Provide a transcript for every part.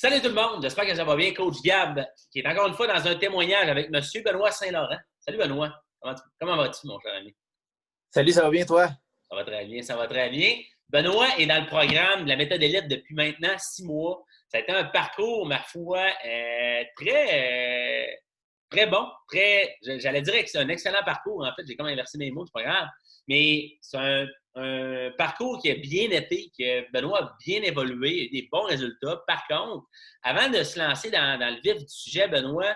Salut tout le monde, j'espère que ça va bien. Coach Gab, qui est encore une fois dans un témoignage avec M. Benoît Saint-Laurent. Salut Benoît, comment vas-tu, mon cher ami? Salut, ça va bien, toi? Ça va très bien, ça va très bien. Benoît est dans le programme de la méthode élite depuis maintenant 6 mois. Ça a été un parcours, ma foi, très bon. J'allais dire que c'est un excellent parcours. En fait, j'ai comme inversé mes mots, c'est pas grave. Mais c'est un parcours qui a bien été, que Benoît a bien évolué, des bons résultats. Par contre, avant de se lancer dans le vif du sujet, Benoît,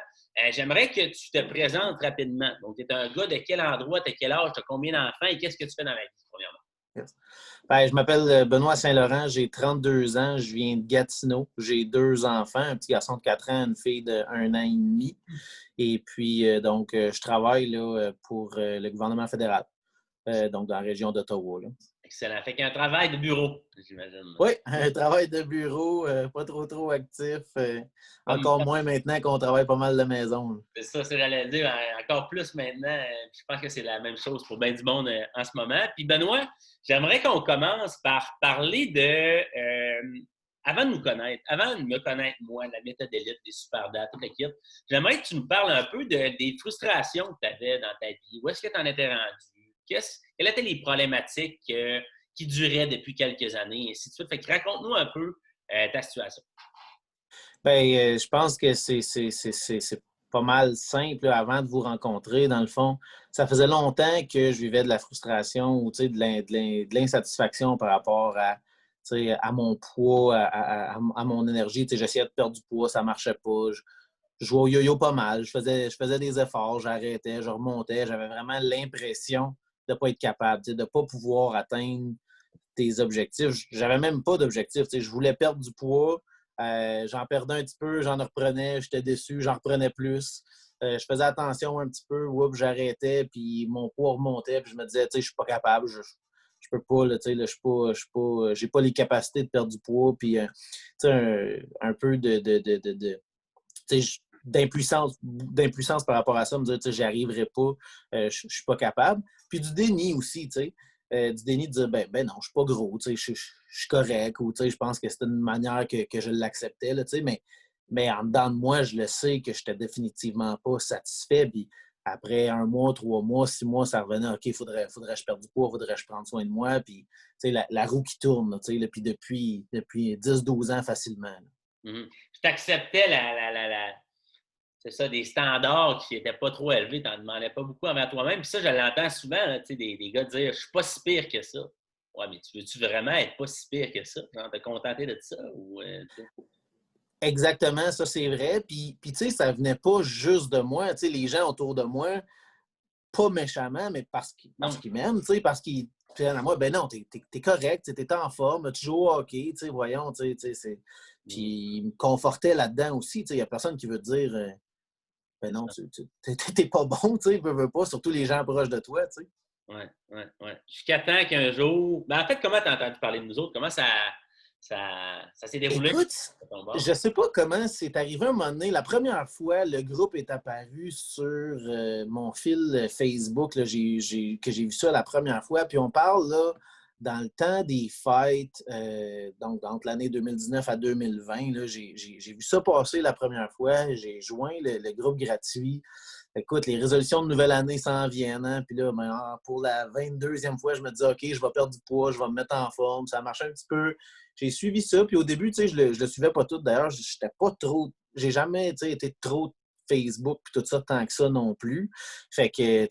j'aimerais que tu te présentes rapidement. Donc, tu es un gars de quel endroit, tu as quel âge, tu as combien d'enfants et qu'est-ce que tu fais dans la vie, premièrement? Yes. Je m'appelle Benoît Saint-Laurent, j'ai 32 ans, je viens de Gatineau. J'ai 2 enfants, un petit garçon de 4 ans, une fille de 1 an et demi. Et puis, je travaille là, pour le gouvernement fédéral, donc dans la région d'Ottawa. Là. Excellent. Fait qu'il y a un travail de bureau, j'imagine. Oui, un travail de bureau, pas trop actif. Comme, Encore moins maintenant qu'on travaille pas mal de maison. Là. C'est ça, c'est j'allais dire. Encore plus maintenant. Je pense que c'est la même chose pour bien du monde en ce moment. Puis Benoît, j'aimerais qu'on commence par parler avant de nous connaître, avant de me connaître, moi, la méthode élite, les super-dates, toute l'équipe, j'aimerais que tu nous parles un peu des frustrations que tu avais dans ta vie. Où est-ce que tu en étais rendu? Quelles étaient les problématiques qui duraient depuis quelques années, et ainsi de suite. Fait que raconte-nous un peu ta situation. Je pense que c'est pas mal simple là, avant de vous rencontrer. Dans le fond, ça faisait longtemps que je vivais de la frustration ou de l'insatisfaction par rapport à mon poids, à mon énergie. J'essayais de perdre du poids, ça ne marchait pas. Je jouais au yo-yo pas mal. Je faisais des efforts, j'arrêtais, je remontais. J'avais vraiment l'impression de ne pas être capable, de ne pas pouvoir atteindre tes objectifs. J'avais même pas d'objectif. Je voulais perdre du poids. J'en perdais un petit peu, j'en reprenais, j'étais déçu, j'en reprenais plus. Je faisais attention un petit peu, j'arrêtais, puis mon poids remontait, puis je me disais, je suis pas capable, je peux pas, là, je suis pas, j'ai pas les capacités de perdre du poids, puis un peu d'impuissance par rapport à ça, me dire, j'y arriverai pas, je suis pas capable. Puis du déni aussi, du déni de dire, ben non, je suis pas gros, je suis correct, ou je pense que c'était une manière que je l'acceptais, là, mais en dedans de moi, je le sais que je n'étais définitivement pas satisfait. Puis après 1 mois, 3 mois, 6 mois, ça revenait, OK, faudrait que je perde du poids, faudrait que je prenne soin de moi. Puis la roue qui tourne, là, puis depuis 10-12 ans facilement. Mm-hmm. Je t'acceptais c'est ça, des standards qui n'étaient pas trop élevés, tu n'en demandais pas beaucoup envers toi-même. Puis ça, je l'entends souvent, là, des gars dire « je suis pas si pire que ça ». Ouais, mais tu veux-tu vraiment être pas si pire que ça? Genre, te contenter de ça? Exactement, ça c'est vrai. Puis ça venait pas juste de moi. Les gens autour de moi, pas méchamment, mais parce qu'ils m'aiment, parce qu'ils prennent à moi, ben non, t'es correct, t'es en forme, tu joues au hockey, voyons, c'est... Puis ils me confortaient là-dedans aussi, il n'y a personne qui veut te dire, ben non, t'es pas bon, veux pas, surtout les gens proches de toi, Ouais. Jusqu'à temps qu'un jour... Ben, en fait, comment tu as entendu parler de nous autres? Comment ça s'est déroulé? Écoute, je sais pas comment c'est arrivé un moment donné. La première fois, le groupe est apparu sur mon fil Facebook, là, que j'ai vu ça la première fois. Puis on parle là, dans le temps des fêtes, donc entre l'année 2019 à 2020, là, j'ai vu ça passer la première fois. J'ai joint le groupe gratuit. Écoute, les résolutions de nouvelle année s'en viennent. Hein? Puis là, pour la 22e fois, je me dis, OK, je vais perdre du poids, je vais me mettre en forme. Ça marche un petit peu. J'ai suivi ça. Puis au début, je le suivais pas tout. D'ailleurs, j'étais pas trop. J'ai jamais été trop Facebook puis tout ça tant que ça non plus. Fait que,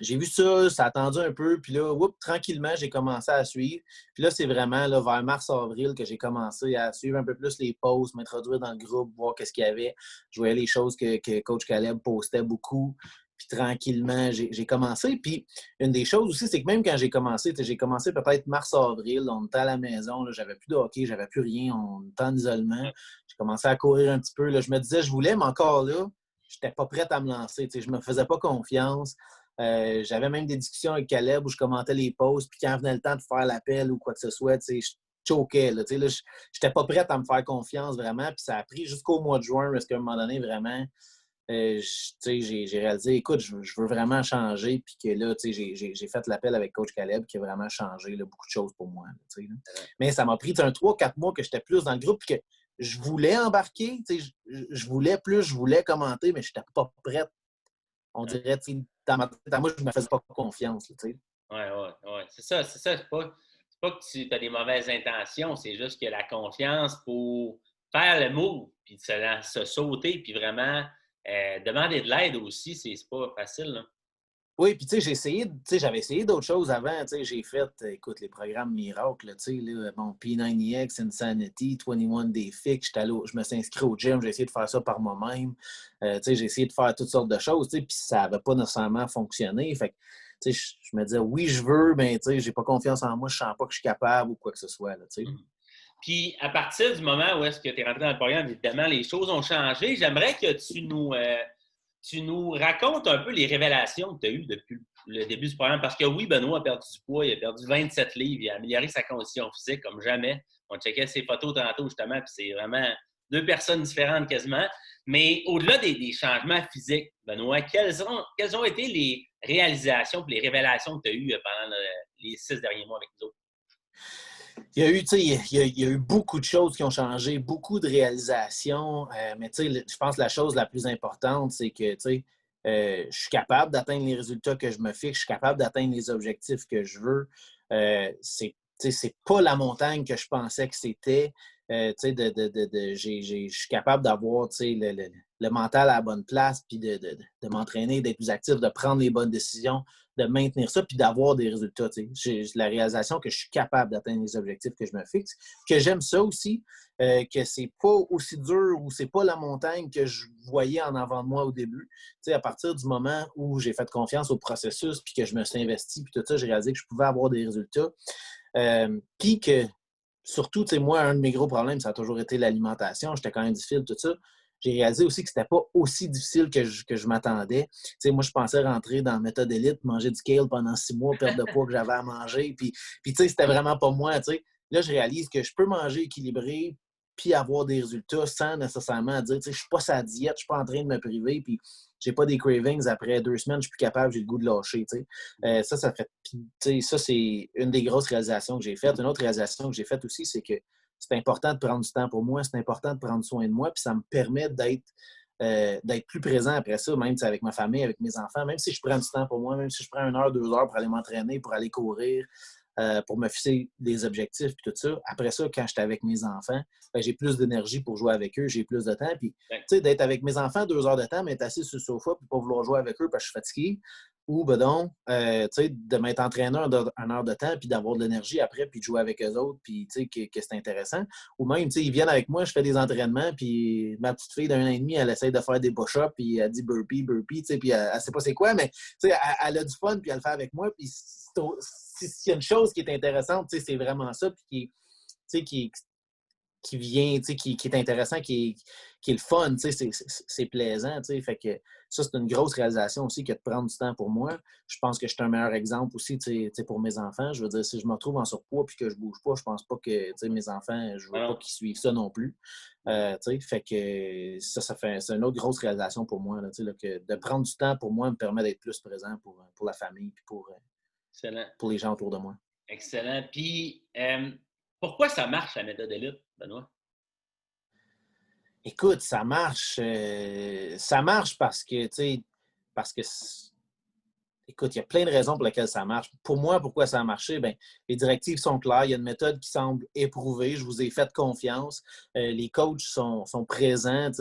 j'ai vu ça, ça a attendu un peu, puis là, tranquillement, j'ai commencé à suivre. Puis là, c'est vraiment là, vers mars-avril que j'ai commencé à suivre un peu plus les posts, m'introduire dans le groupe, voir qu'est-ce qu'il y avait. Je voyais les choses que Coach Caleb postait beaucoup. Puis tranquillement, j'ai commencé. Puis une des choses aussi, c'est que même quand j'ai commencé peut-être mars-avril, on était à la maison, là, j'avais plus de hockey, j'avais plus rien, on était en isolement. J'ai commencé à courir un petit peu. Là, je me disais, je voulais, mais encore là, je n'étais pas prête à me lancer. Je ne me faisais pas confiance. J'avais même des discussions avec Caleb où je commentais les posts, puis quand venait le temps de faire l'appel ou quoi que ce soit, je choquais. Je n'étais pas prête à me faire confiance vraiment, puis ça a pris jusqu'au mois de juin parce qu'à un moment donné, vraiment, j'ai réalisé, écoute, je veux vraiment changer. Puis que là, j'ai fait l'appel avec Coach Caleb qui a vraiment changé là, beaucoup de choses pour moi. Là, là. Mais ça m'a pris un 3-4 mois que j'étais plus dans le groupe puis que je voulais embarquer. Je voulais plus, je voulais commenter, mais je n'étais pas prête. On dirait, dans ma tête, à moi, je ne me faisais pas confiance. Oui. C'est ça. C'est pas que tu as des mauvaises intentions, c'est juste que la confiance pour faire le move, puis se sauter, puis vraiment demander de l'aide aussi, c'est pas facile. Là. Oui, puis j'avais essayé d'autres choses avant. J'ai fait, écoute, les programmes miracles, bon, P90X, Insanity, 21 Day Fix. Je me suis inscrit au gym, j'ai essayé de faire ça par moi-même. J'ai essayé de faire toutes sortes de choses, puis ça n'avait pas nécessairement fonctionné. Fait que, je me disais, oui, je veux, mais j'ai pas confiance en moi, je sens pas que je suis capable ou quoi que ce soit. Là, Puis, à partir du moment où est-ce que tu es rentré dans le programme, évidemment, les choses ont changé. J'aimerais que tu nous racontes un peu les révélations que tu as eues depuis le début du programme. Parce que oui, Benoît a perdu du poids, il a perdu 27 livres, il a amélioré sa condition physique comme jamais. On checkait ses photos tantôt, justement, puis c'est vraiment deux personnes différentes quasiment. Mais au-delà des changements physiques, Benoît, quelles ont été les réalisations et les révélations que tu as eues pendant les 6 derniers mois avec nous autres? Il y a eu beaucoup de choses qui ont changé, beaucoup de réalisations, mais je pense que la chose la plus importante, c'est que je suis capable d'atteindre les résultats que je me fixe, je suis capable d'atteindre les objectifs que je veux. C'est pas la montagne que je pensais que c'était. Je suis capable d'avoir le mental à la bonne place, puis de m'entraîner, d'être plus actif, de prendre les bonnes décisions, de maintenir ça, puis d'avoir des résultats. J'ai la réalisation que je suis capable d'atteindre les objectifs que je me fixe, que j'aime ça aussi, que c'est pas aussi dur ou c'est pas la montagne que je voyais en avant de moi au début. À partir du moment où j'ai fait confiance au processus, puis que je me suis investi, puis tout ça, j'ai réalisé que je pouvais avoir des résultats. Puis que, surtout, moi, un de mes gros problèmes, ça a toujours été l'alimentation. J'étais quand même difficile, tout ça. J'ai réalisé aussi que c'était pas aussi difficile que je m'attendais. Moi, je pensais rentrer dans la méthode élite, manger du kale pendant 6 mois, perdre de poids que j'avais à manger. Puis c'était vraiment pas moi. Là, je réalise que je peux manger équilibré puis avoir des résultats sans nécessairement dire, je suis pas sa diète, je suis pas en train de me priver, puis j'ai pas des cravings après 2 semaines, je suis plus capable, j'ai le goût de lâcher. Ça fait. Ça, c'est une des grosses réalisations que j'ai faites. Une autre réalisation que j'ai faite aussi, c'est que c'est important de prendre du temps pour moi, c'est important de prendre soin de moi, puis ça me permet d'être plus présent après ça, même avec ma famille, avec mes enfants, même si je prends du temps pour moi, même si je prends 1 heure, 2 heures pour aller m'entraîner, pour aller courir, pour me fixer des objectifs et tout ça. Après ça, quand j'étais avec mes enfants, j'ai plus d'énergie pour jouer avec eux, j'ai plus de temps. Puis, d'être avec mes enfants 2 heures de temps, mais être assis sur le sofa et pas vouloir jouer avec eux parce que je suis fatigué, ou de m'être entraîné 1 heure de temps puis d'avoir de l'énergie après puis de jouer avec eux autres puis que c'est intéressant. Ou même, ils viennent avec moi, je fais des entraînements puis ma petite fille d'1 an et demi, elle essaie de faire des push-ups puis elle dit burpee, puis elle sait pas c'est quoi, mais elle a du fun puis elle le fait avec moi. Puis s'il y a une chose qui est intéressante, c'est vraiment ça puis qui vient, qui est intéressant, qui est le fun, c'est plaisant. Fait que ça, c'est une grosse réalisation aussi que de prendre du temps pour moi. Je pense que je suis un meilleur exemple aussi pour mes enfants. Je veux dire, si je me retrouve en surpoids et que je ne bouge pas, je pense pas que mes enfants, je veux pas qu'ils suivent ça non plus. Fait que c'est une autre grosse réalisation pour moi. Là, que de prendre du temps pour moi me permet d'être plus présent pour la famille et pour les gens autour de moi. Excellent. Puis, pourquoi ça marche, la méthode élite, Benoît? Écoute, ça marche parce que, écoute, il y a plein de raisons pour lesquelles ça marche. Pour moi, pourquoi ça a marché? Bien, les directives sont claires. Il y a une méthode qui semble éprouvée. Je vous ai fait confiance. Les coachs sont présents.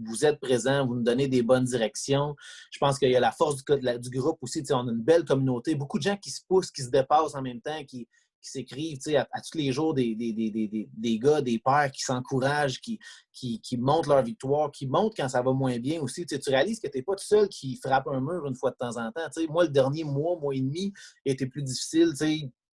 Vous êtes présents. Vous nous donnez des bonnes directions. Je pense qu'il y a la force du groupe aussi. On a une belle communauté. Beaucoup de gens qui se poussent, qui se dépassent en même temps, qui s'écrivent à tous les jours des gars, des pères qui s'encouragent, qui montrent leur victoire, qui montrent quand ça va moins bien aussi. Tu réalises que tu n'es pas tout seul qui frappe un mur une fois de temps en temps. Moi, le dernier mois et demi, était plus difficile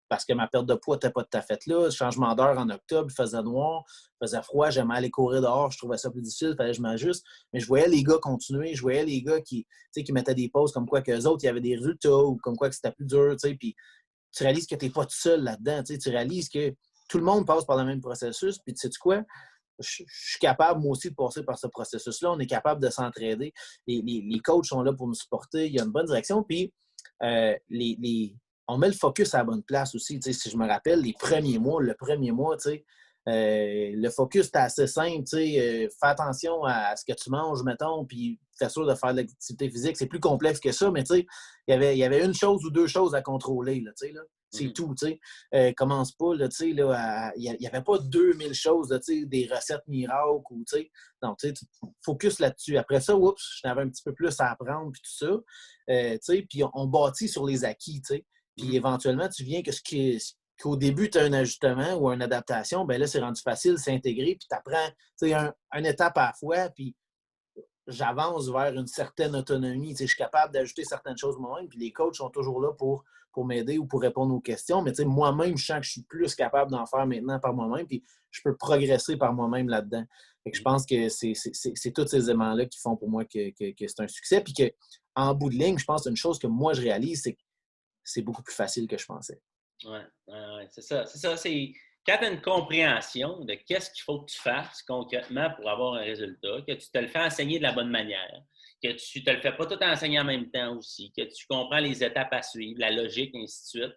parce que ma perte de poids n'était pas tout à fait là. Le changement d'heure en octobre, il faisait noir, il faisait froid, j'aimais aller courir dehors, je trouvais ça plus difficile, il fallait que je m'ajuste. Mais je voyais les gars continuer, je voyais les gars qui mettaient des pauses comme quoi qu'eux autres, il y avait des résultats ou comme quoi que c'était plus dur. Puis tu réalises que tu n'es pas tout seul là-dedans. Tu réalises que tout le monde passe par le même processus. Puis tu sais quoi? je suis capable, moi aussi, de passer par ce processus-là. On est capable de s'entraider. Les coachs sont là pour nous supporter. Il y a une bonne direction. Puis, on met le focus à la bonne place aussi. Si je me rappelle, le premier mois, le focus était assez simple. Fais attention à ce que tu manges, mettons, puis fais sûr de faire de l'activité physique. C'est plus complexe que ça, mais il y avait une chose ou deux choses à contrôler. Là. C'est tout. Commence pas, il n'y avait pas 2000 choses, des recettes miracles. Non, focus là-dessus. Après ça, j'en avais un petit peu plus à apprendre, puis tout ça. Puis on bâtit sur les acquis. Puis éventuellement, tu viens qu'au début, tu as un ajustement ou une adaptation, bien là, c'est rendu facile de s'intégrer, puis tu apprends une étape à la fois, puis j'avance vers une certaine autonomie. Je suis capable d'ajouter certaines choses moi-même, puis les coachs sont toujours là pour m'aider ou pour répondre aux questions. Mais moi-même, je sens que je suis plus capable d'en faire maintenant par moi-même, puis je peux progresser par moi-même là-dedans. Fait que je pense que c'est tous ces éléments-là qui font pour moi que c'est un succès. Puis qu'en bout de ligne, je pense qu'une chose que moi, je réalise, c'est que c'est beaucoup plus facile que je pensais. Oui, c'est ça. C'est ça. C'est quand tu as une compréhension de qu'est-ce qu'il faut que tu fasses concrètement pour avoir un résultat, que tu te le fais enseigner de la bonne manière, que tu ne te le fais pas tout enseigner en même temps aussi, que tu comprends les étapes à suivre, la logique, et ainsi de suite,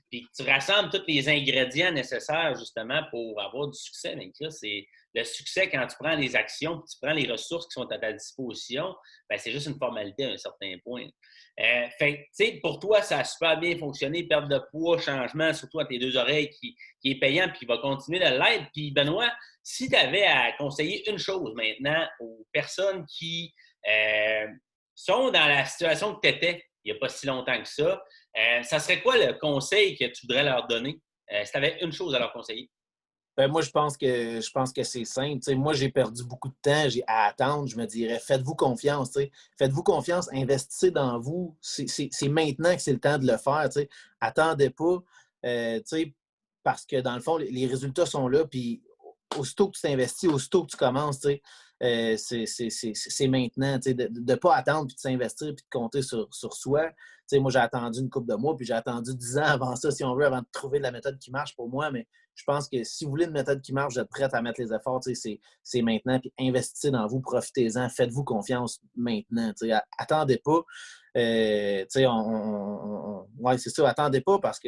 puis que tu rassembles tous les ingrédients nécessaires justement pour avoir du succès. Mais là, c'est le succès quand tu prends les actions, puis tu prends les ressources qui sont à ta disposition, bien, c'est juste une formalité à un certain point. Fait tu sais, pour toi, ça a super bien fonctionné, perte de poids, changement, surtout à tes deux oreilles, qui est payant puis qui va continuer de l'être. Puis Benoît, si tu avais à conseiller une chose maintenant aux personnes qui sont dans la situation que tu étais il n'y a pas si longtemps que ça serait quoi le conseil que tu voudrais leur donner si tu avais une chose à leur conseiller? Ben, moi, je pense que c'est simple. Moi, j'ai perdu beaucoup de temps à attendre. Je me dirais, faites-vous confiance. Faites-vous confiance, investissez dans vous. C'est maintenant que c'est le temps de le faire. Attendez pas. Parce que dans le fond, les résultats sont là. Puis aussitôt que tu t'investis, aussitôt que tu commences, c'est maintenant. De ne pas attendre, puis de s'investir, puis de compter sur soi. Moi, j'ai attendu une couple de mois, puis j'ai attendu 10 ans avant ça, si on veut, avant de trouver la méthode qui marche pour moi. Mais je pense que si vous voulez une méthode qui marche, vous êtes prête à mettre les efforts, c'est maintenant. Puis investissez dans vous, profitez-en, faites-vous confiance maintenant. Attendez pas. Ouais, c'est ça, attendez pas parce que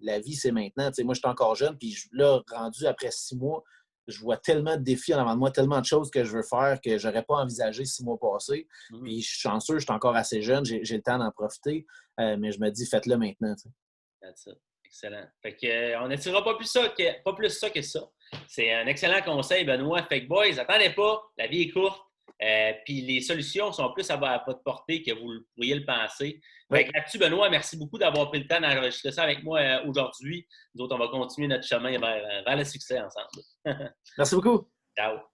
la vie, c'est maintenant. Moi, je suis encore jeune, puis là, rendu après 6 mois, je vois tellement de défis en avant de moi, tellement de choses que je veux faire que je n'aurais pas envisagé 6 mois passés. Puis je suis chanceux, je suis encore assez jeune, j'ai le temps d'en profiter. Mais je me dis, faites-le maintenant. That's it. Excellent. Fait que, on n'attirera pas plus ça que ça. C'est un excellent conseil, Benoît. Fait que, boys, attendez pas, la vie est courte. Puis les solutions sont plus à votre portée que vous pourriez le penser. Fait que là-dessus, Benoît, merci beaucoup d'avoir pris le temps d'enregistrer ça avec moi aujourd'hui. Nous autres, on va continuer notre chemin vers le succès ensemble. Merci beaucoup. Ciao.